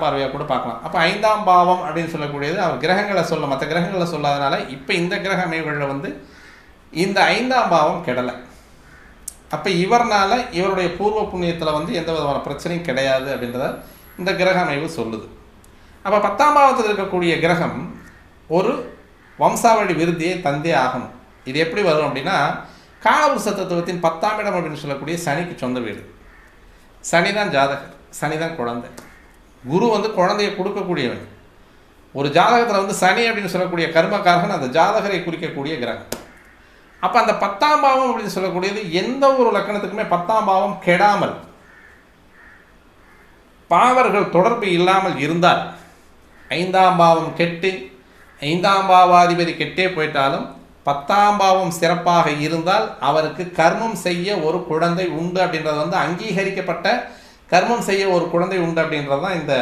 பார்வையாக கூட பார்க்கலாம். அப்போ 5ஆம் பாவம் அப்படின்னு சொல்லக்கூடியது அவர் கிரகங்களை சொல்ல மற்ற கிரகங்களை சொல்லாதனால இப்போ இந்த கிரக அமைவுகளில் வந்து இந்த 5ஆம் பாவம் கெடலை. அப்போ இவர்னால இவருடைய பூர்வ புண்ணியத்தில் வந்து எந்த விதமான பிரச்சனையும் கிடையாது அப்படின்றத இந்த கிரக அமைவு சொல்லுது. அப்போ 10ஆம் பாவத்தில் இருக்கக்கூடிய கிரகம் ஒரு வம்சாவளி விருத்தியை தந்தே ஆகணும். இது எப்படி வரும் அப்படின்னா காலபுருஷ தத்துவத்தின் 10ஆம் இடம் அப்படின்னு சொல்லக்கூடிய சனிக்கு சொந்த வீடு. சனி தான் ஜாதகர், சனி தான் குழந்தை. குரு வந்து குழந்தையை கொடுக்கக்கூடியவன். ஒரு ஜாதகத்தில் வந்து சனி அப்படின்னு சொல்லக்கூடிய கர்மகாரகன் அந்த ஜாதகரை குறிக்கக்கூடிய கிரகம். அப்போ அந்த 10ஆம் பாவம் அப்படின்னு சொல்லக்கூடியது எந்த ஒரு லக்கணத்துக்குமே 10ஆம் பாவம் கெடாமல் பாவர்கள் தொடர்பு இல்லாமல் இருந்தால் 5ஆம் பாவம் கெட்டு 5ஆம் பாவாதிபதி கெட்டே போயிட்டாலும் 10ஆம் பாவம் சிறப்பாக இருந்தால் அவருக்கு கர்மம் செய்ய ஒரு குழந்தை உண்டு அப்படின்றது வந்து அங்கீகரிக்கப்பட்ட கர்மம் செய்ய ஒரு குழந்தை உண்டு அப்படின்றது தான் இந்த